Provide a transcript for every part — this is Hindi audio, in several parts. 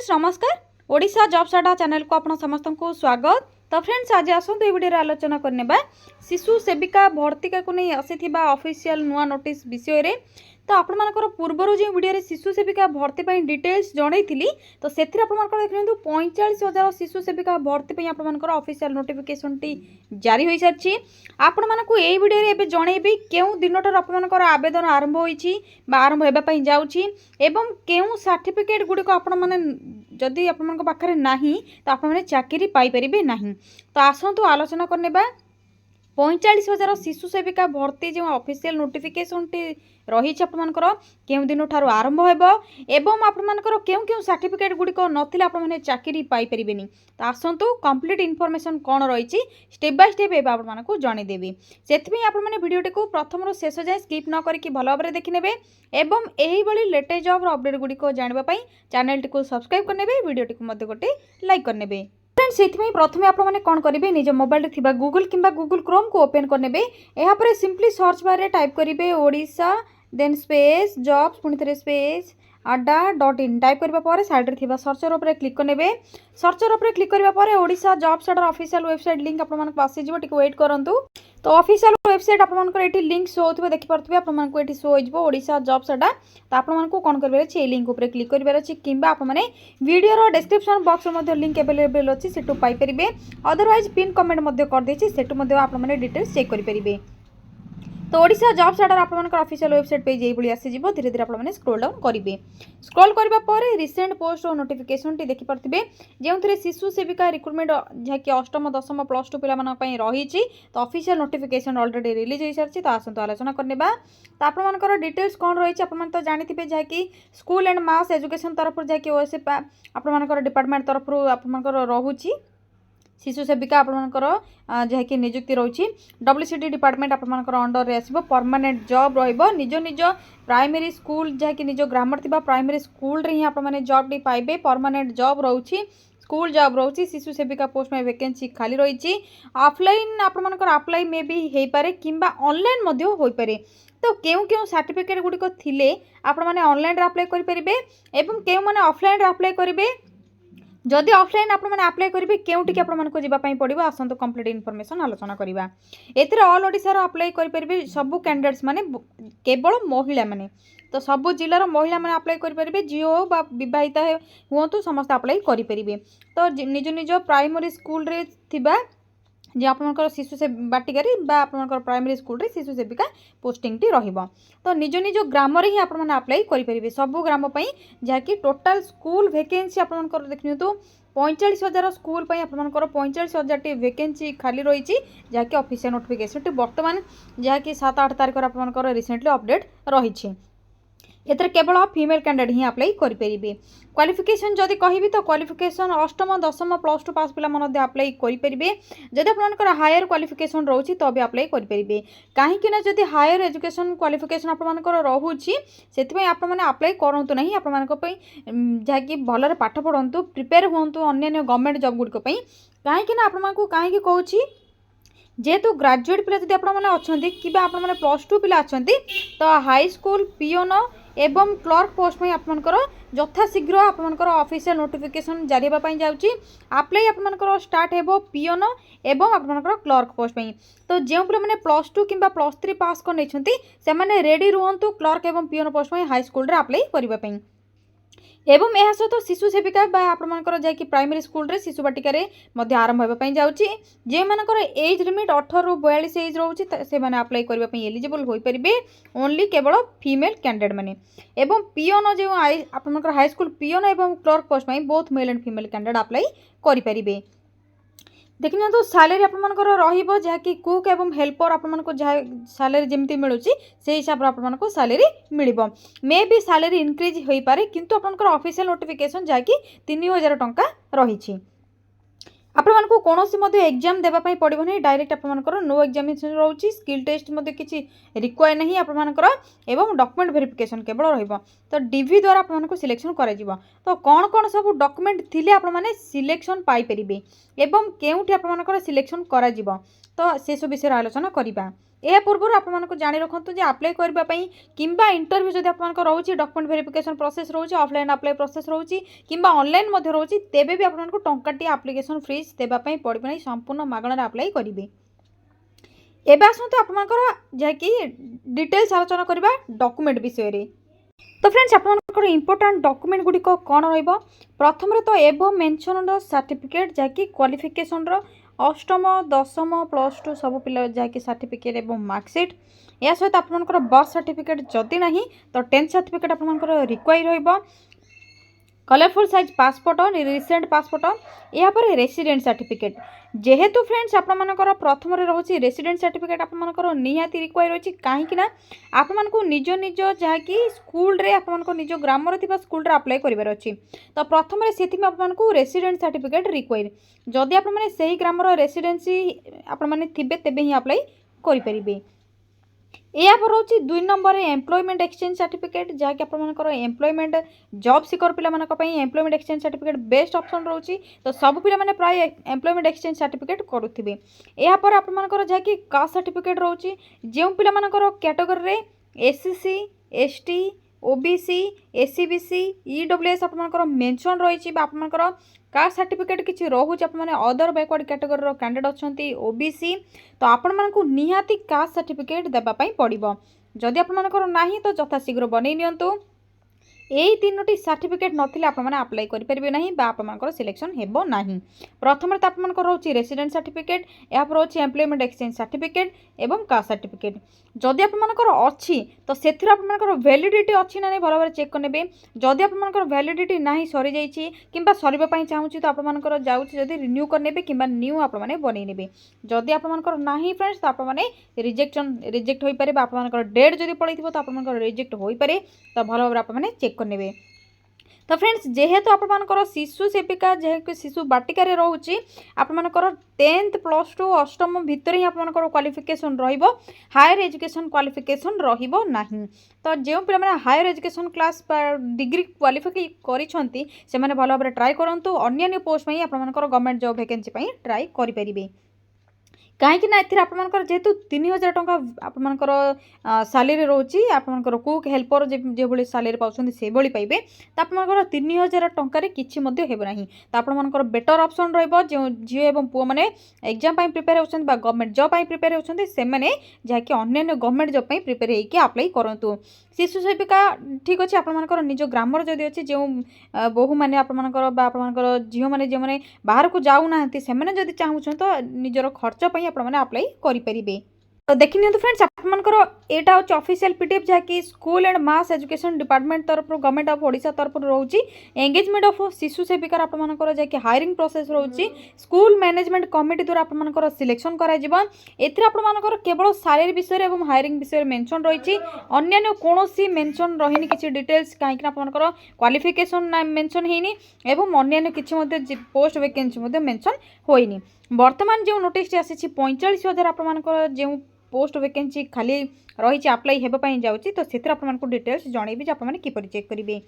फ्रेंड्स नमस्कार ओडिशा जॉब्स अड्डा चैनल को आपण समस्त को स्वागत। तो फ्रेंड्स आज आसतु ये वीडियो आलोचना करने शिशु सेविका भर्तिका को नहीं आसीथिबा ऑफिशियल नुआ नोटिस विषय रे। तो आपण मानकर पूर्वर जो वीडियो रे शिशु सेविका भर्ती पई डिटेल्स जणाइथिली तो सेथिरे आपण मानकर देखिनु 45,000 शिशु सेविका भर्ती पई आपण मानकर ऑफिशियल नोटिफिकेशन टी जारी होई सारछि। आपण मानकु एई वीडियो रे एबे जणैबी केउ दिनटर आपण मानकर आवेदन आरंभ होईछि बा आरंभ हेबा पई जाउछि एवं केउ सर्टिफिकेट गुडी को आपण माने जदि आपण मानक पाखरे नाही तो आपण माने चाकरी पाई परिबे नाही। तो आसंतु आलोचना करनेबा 45,000 शिशु सेविका भर्ती जो ऑफिशियल नोटिफिकेशन टी रही आपंकर केउ दिन ठार आरंभ होब एवं आपंकर केउ केउ सर्टिफिकेट गुड़िक नथिले आपण माने चाकरी पाई परिबेनी। तो आसंतु कंप्लीट इनफॉरमेशन कौन रही स्टेप बाय स्टेप एवं आपण मानकु जणी देबी। सेथि आपण माने वीडियोटी को प्रथम रो शेष जाय स्किप न करिकि भलो भाबरे देखि नेबे एवं एही बळी लेटेस्ट जॉब रो अपडेट गुड़िक जानिबा पई चैनल टी को सब्सक्राइब करनेबे वीडियोटी को मध्ये गोटे लाइक करनेबे। फ्रेंड्स से प्रथम आप कौन करेंगे निज मोबाइल थी गूगल कि गूगल क्रोम को ओपन करने यहाँ सिंपली सर्च बार टाइप करेंगे ओडिशा देन स्पेस जॉब्स पुणी थे स्पेस अड्डा.in टाइप करने साइड थी सर्चर उपर क्लिक करने सर्चर उपर क्लिक करने ओडिशा जॉब्स अड्डा ऑफिशियल वेबसाइट लिंक आपको आसीज टी वेट करूँ। तो ऑफिशियल वेबसाइट आपंकर लिंक शो होते देखिपे आपको शो हो ओडिशा जॉब्स अड्डा। तो आपको कौन करेंगे अच्छे लिंक उपर क्लिक करेंगे अच्छी कि आपने वीडियो डिस्क्रिप्शन बॉक्स में लिंक अवेलेबल अच्छी से पाइपर अदरवाइज पिन कमेंट करदे से आपने डिटेल्स चेक करेंगे। तो ओडिशा जॉब्स अड्डा आपंकर ऑफिशियल वेबसाइट पेज ये आसीज धीरे धीरे आपने स्क्रोल डाउन करेंगे। स्क्रोल करने पर रिसेंट पोस्ट और नोटिफिकेशन टी देखिपे जो शिशु सेविका रिक्रुटमेंट जहाँकि अष्टम दशम प्लस टू पाई रही। तो ऑफिशियल नोटिफिकेशन ऑलरेडी रिलीज हो सारी। तो आसतु आलोचना करने तो आपंकर डिटेल्स कौन रही आप तो जानते जहाँकि स्कूल एंड मास एजुकेशन तरफ जहाँकि ओएसएफ आपंकर डिपार्टमेंट तरफ आपंकर रोचे शिशु सेविका आपंकर जहाँकि निजुक्ति रही डब्ल्यूसीडी डिपार्टमेंट आपंकर अंडर रे आसो परमानेंट जॉब निज निज प्राइमरी स्कूल जहाँकि निज ग्राम प्राइमरी स्कूल रे ही आपने जॉब टी पाइबे परमानेंट जॉब रोचे स्कूल जॉब रोचे शिशु सेविका पोस्ट में वैकेंसी खाली रही ऑफलाइन आपंकर अप्लाई मे भी हो पारे कि ऑनलाइन हो पारे। तो केउ केउ सर्टिफिकेट गुड़िक थिले आपण माने ऑनलाइन अप्लाई करेंगे एवं केउ माने ऑफलाइन अप्लाई करेंगे। जदि ऑफलाइन आपने अप्लाई करेंगे केउटी आपको जावाई पड़ो आसतु कंप्लीट इनफॉरमेशन आलोचना करवा। एथिरे ऑल ओडिशा अप्लाई करेंगे सबू कैंडिडेट्स माने केवल महिला माने। तो सबू जिलार महिला माने अप्लाई करेंगे झील हो बा विवाहिता हूँ समस्त अप्लाई करेंगे। तो निज निज प्राइमरी स्कूल रे थिबा जे आपंकर शिशु से बाटिकार आपंकर प्राइमरी स्कूल रे शिशु सेविका पोस्टिंग टी रहिबो। तो निज निज ग्राम रे ही आपने अप्लाई करेंगे सबू ग्राम जहाँकि टोटाल स्कूल वैकेंसी आपंकर देखिए तो 45,000 स्कूल आपंकर 45,000 टी वैकेंसी खाली रही जहाँकि ऑफिशियल नोटिफिकेशन बर्तमान जहाँकि 7-8 तारीख आपंकर रिसेंटली अपडेट रही। एथर केवल फीमेल कैंडिडेट ही अप्लाई करेंगे। क्वालिफिकेशन जदि कहि तो क्वालिफिकेशन अष्टम दशम प्लस टू पास पिला अप्लाई करेंगे। जदि आपंकर हायर क्वालिफिकेशन रोचे तो भी अप्लाई करेंगे कहीं जदि हायर एजुकेशन क्वालिफिकेशन आपंकर रोचे से आपने अप्लाई करूँ ना आप जहाँकि भलरे पाठ पढ़ु प्रिपेयर हूँ अन्य गवर्नमेंट जॉब गुड़िक कहीं आपको कहीं कहूँ जेहेतु ग्रेजुएट पिला जदि आपने अच्छा कि आपने प्लस टू पिला अच्छा तो हाई स्कूल पियोन एवं क्लर्क पोस्ट में आपंकर यथाशीघ्र आपंकर ऑफिशियल नोटिफिकेशन जारी होगापाई जाऊँगी। अप्लाई आपंकर स्टार्ट हो पियोन एवं आपंकर क्लर्क पोस्ट में। तो जो पे प्लस टू कि प्लस 3 पास कर नहीं रेडी रुहतु क्लर्क एवं पियोन पोस्ट में हाई स्कूल अप्लाई करने एवं यह सहित शिशु सेविका आपंकर जैकि प्राइमरी स्कूल रे शिशु बाटिकार आरंभ होगापाई जाऊँगी। जो मानकर एज लिमिट 18 ରୁ 42 एज रोचे से अप्लाई करने एलिजिबल हो पारे ओनली केवल फीमेल कैंडिडेट माने एवं पियोन जो आपंकर हाई स्कूल पियोन एवं क्लर्क पोस्ट में both male and female candidate apply करेंगे। देखिए तो सैलरी आपंकर रही कुक एवं हेल्पर आपको जहाँ सैलरी जमी मिलूँ से हिसाब से सैलरी मिल मे भी सैलरी इनक्रीज हो पारे किंतु आपंकर ऑफिशियल नोटिफिकेशन जहाँकि 3,000 टंका रही। आपको कौन एग्जाम देवाई पड़ो नहीं डायरेक्ट आपंकर नो एग्जामिनेशन रोचे स्किल टेस्ट किसी रिक्वायर नहीं आपंकर एवं डॉक्यूमेंट वेरिफिकेशन केवल रहिबो। तो डीवी द्वारा आपको सिलेक्शन करा जिवो। तो कौन कौन सब डॉक्यूमेंट थिले आपने सिलेक्शन पाई परिबे एवं केउठी आपंकर सिलेक्शन करा जिवो तो से सब विषय आलोचना करिबा। या पूर्व आपको जाणी रखु जे अप्लाई करने किंबा इंटरव्यू जब आप रोचे डॉक्यूमेंट वेरिफिकेशन प्रोसेस रोचे ऑफलाइन अप्लाई प्रोसेस रोचे किंबा ऑनलाइन रोचे तेबे भी आपको टंकाटी एप्लिकेशन फीस देवाई पड़े संपूर्ण मागणार अप्लाई करेंगे। एबे आसतु आपनकर जहाँकि डिटेल्स आलोचना करबा डॉक्यूमेंट विषय रे। तो फ्रेंड्स आपनकर इंपोर्टेंट डॉक्यूमेंट गुडी को कौन रहिबो प्रथम तो एबो मेंशनड सर्टिफिकेट जहाँकि क्वालिफिकेशन रो अष्टम दशम +2 सब पिला जहाँकि सर्टिफिकेट एवं मार्कशीट या सहित आपनकर बर्थ सर्टिफिकेट जदि नहीं तो 10th सर्टिफिकेट आपनकर रिक्वायर रहिबो colourful size passport recent passport या पर रेसिडेंट सर्टिफिकेट जेहेतु फ्रेंड्स आपनकर प्रथम रोचे रेसिडेंट सर्टिफिकेट आपनकर निहाती रिक्वायर होची काहेकि ना आपमनको निज निज जहाँकि स्कूल रे आपमनको निज ग्राम थिबा स्कूल रे अप्लाई करिवार अछि तो प्रथम रे सेथि में आपमनको रेसिडेंट सर्टिफिकेट रिक्वायर जदि आप माने सही ग्राम रेसिडेंसी आप माने थिबे तेबे ही अप्लाई करि परिबे। या पर रोची 2 नंबर एम्प्लॉयमेंट एक्सचेंज सर्टिफिकेट जहाँकि आपनकर एम्प्लॉयमेंट जॉब सिकर पिला मानक पई employment exchange certificate best option रोची तो सब पिला माने प्राय एम्प्लॉयमेंट एक्सचेंज सर्टिफिकेट करूथिबे। या पर आपनकर जहाँकि कास्ट सर्टिफिकेट रोची जे पिला मानकर कैटेगरी रे SC ST OBC SCBC EWS आपनकर मेंशन रही आपनकर कास्ट सर्टिफिकेट किसी रोचे आप अदर बैकवर्ड कैटेगरी कैंडिडेट अच्छा ओबीसी तो आपण मानकु निहाती कास्ट सर्टिफिकेट देवाई पड़ो जदि आपनकर नाही तो यथाशीघ्र बनै नियंतु यही 3टी सर्टिफिकेट नथिले आप माने अप्लाई करि परिबे नाही बा आपनकर सिलेक्शन हेबो नाही। प्रथम तो आपनकर रोची रेसिडेंट सर्टिफिकेट या पर रोची एम्प्लॉयमेंट एक्सचेंज सर्टिफिकेट एवं कास्ट सर्टिफिकेट जदि आपनकर अछि तो सेथिर आपनकर वैलिडिटी अछि ना भलो भाबरे चेक करनेबे जदि आपनकर वैलिडिटी नाही सरी जाईछि किंबा सरीबा पई चाहूछि तो आपनकर जाउछि जदि रिन्यू करनेबे किंबा न्यू आप माने बनै नेबे जदि आपनकर नाही फ्रेंड्स तो आप माने रिजेक्ट होई पारे बा आपनकर डेट जदि पळैथिबो तो आपनकर रिजेक्ट होई पारे तो भलो भाबरे आप माने चेक करनेबे। तो फ्रेंड्स जेहेतु आपनकर शिशु सेविका जेहेतु शिशु बाटिका रे रहउची आपनकर 10th +2 अष्टम भितर ही आपनकर क्वालिफिकेशन रहिबो हायर एजुकेशन क्वालिफिकेशन रहिबो नाही तो जे पिला माने higher education class degree qualify करिसंती से माने भलो भाबरे ट्राई करंतु अन्य पोस्ट पई आपनकर गवर्नमेंट जॉब वैकेंसी पई ट्राई करि परिबे कहीं आपनकर जेहेतु 3000 टंका आपनकर सैलरी रोची आपनकर कुक हेल्पर जो भाई सैलरी पाउछन से भली पाइबे तो आपनकर 3000 टंका किछि मध्य हेबो नाही तो आपनकर बेटर ऑप्शन रहइबो जो झियो एवं पुओ माने एग्जाम पई प्रिपेयर होछन बा गवर्नमेंट जॉब पई प्रिपेयर होछन से माने जाकि अन्य गवर्नमेंट जॉब पई प्रिपेयर हेकि अप्लाई करंतु। शिशु सेविका ठीक अच्छे आपनकर निज ग्रामर जदि अच्छे जो बहु मैंने आपनकर बा आपनकर झियो माने जे माने बाहर को जाऊ नाहंती से माने जदि चाहूछन तो निजर खर्च पई आपण माने अप्लाई करि परिबे। तो देखि नियंतु फ्रेंड्स आपनकर एटा होची ऑफिशियल पीडीएफ जहाँकि school and mass education department तरफ गवर्नमेंट ऑफ ओडिशा तरफ रोची एंगेजमेंट ऑफ शिशु सेविका आपनकर जहाँकि हायरिंग प्रोसेस रोची स्कूल मैनेजमेंट कमिटी द्वारा आपनकर सिलेक्शन करा जिवो एथिरे आपनकर केवल सैलरी विषय एवं हायरिंग विषय मेंशन रही अन्य कोनोसी मेंशन रहिनी किछि डिटेल्स काहेकि आपनकर क्वालिफिकेशन मेंशन हेनी एवं अन्य किछि मध्ये पोस्ट वैकेंसी मध्ये मेंशन होइनी। वर्तमान जो नोटिस आसी 45,000 आपनकर जो पोस्ट वैकेंसी खाली रही अप्लाई हेबाई जाऊँगी तो से आपको डिटेल्स जनइबी आप किपर चेक करेंगे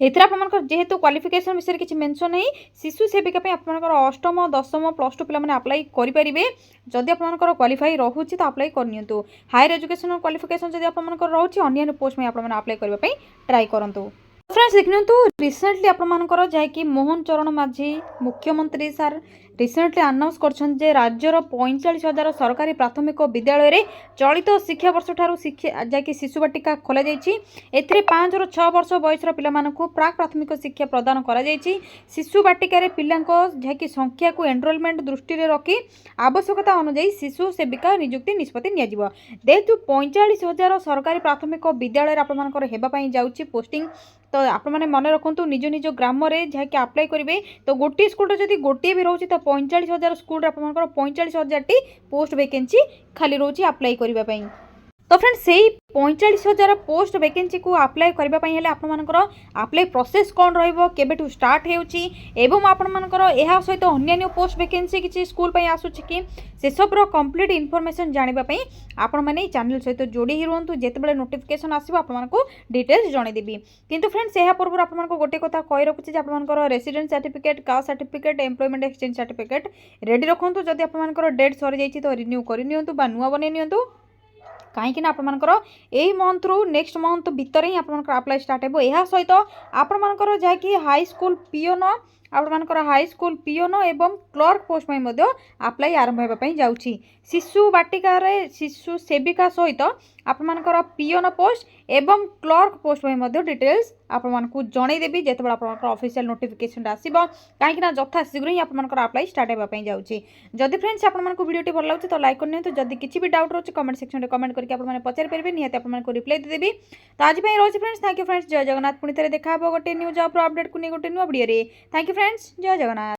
एथर आपनकर जेहेतु क्वालिफिकेशन विषय किसी मेंशन नहीं शिशु सेविका आपनकर अष्टम दशम +2 पिला माने अप्लाई करेंगे जदि आपनकर क्वालिफाई रोचे तो अप्लाई करनियंतु हायर एजुकेशन क्वालिफिकेशन जदि आपनकर रोचे अन्य पोस्ट में आपन अप्लाई करबा ट्राई करंतु। फ्रेंड्स देखिए रिसेंटली आपनकर जहाँकि मोहन चरण माझी मुख्यमंत्री सार रिसेंटली अनाउंस कर राज्यर 45,000 सरकारी प्राथमिक विद्यालय रे चलित शिक्षा वर्ष ठारू शिक्षा जहाँकि शिशु बाटिका खोल जाइए 5 ରୁ 6 वर्ष बयसर पिलामानकु प्राक प्राथमिक शिक्षा प्रदान करा जाइए शिशु बाटिका पिलांको जहाँकि संख्या को एनरोलमेंट दृष्टि रखी आवश्यकता अनुଯାयी शिशु सेविका नियुक्ति निष्पत्ति नियाजिबो जेहेतु 45,000 सरकारी प्राथमिक विद्यालय आपनकर हेबाई जाउची पोस्टिंग तो आप मन रखु निज निज ग्राम जहाँकि अप्लाई करेंगे तो गोटे स्कूल जब गोटे भी रोचे तो 45,000 स्कूल आप 45,000 टी पोस्ट वैकेंसी खाली रोचे अप्लाई करने। तो फ्रेंड्स से 45,000 पोस्ट वैकेंसी को अप्लाई करने आपर अप्लाई प्रोसेस कौन रु स्टार्ट होउची आपर यह सहित अन्य पोस्ट वैकेंसी किसी स्कूल आसूची कि से सब कंप्लीट इनफॉरमेशन जानापी आपण मैंने चैनल सहित जोड़ी ही रुहतु जिते नोटिफिकेशन आसो आपको डिटेल्स जनईदेवी किंतु फ्रेंड्स यह पूर्व आपको गोटे कथा कही रखुच्छे आपर resident certificate caste certificate employment exchange certificate ready रखुँ जदि आपर डेट सरी जाइए तो रिन्यू करनी नुआ बन नियंतु कहीं आपर यही मंथ रु नेक्स्ट मंथ भितर ही आपर अप्लाई स्टार्ट हो यह सहित आपर जहाँकि हाई स्कूल पियोन आपर हाई स्कूल पियोन एवं क्लर्क पोस्ट में अप्लाई आरंभ होगापी जाऊँगी शिशु बाटिकार शिशु सेविका सहित आपर पियोन पोस्ट एवं क्लर्क पोस्ट में डिटेल्स आपको जनईदेवी जिते आप ऑफिशियल नोटिफिकेशन आसो कहीं यथा शीघ्र ही आपर अप्लाई स्टार्ट होगापी जाऊँगी जदि फ्रेंड्स आपको वीडियो भल लगे तो लाइक करनी जदि किसी भी डाउट रोचे कमेंट सेक्शन में कमेंट करके आपने पचारि पारे निहत आपको रिप्लाई देदेवी तो आज रोज फ्रेंड्स थैंक यू फ्रेंड्स जय जगन्नाथ पुणी थे देखा गोटे न्यू जॉब अपडेट को नहीं गोटे नुआ वीडियो थैंक यू फ्रेंड्स जय जगन्नाथ।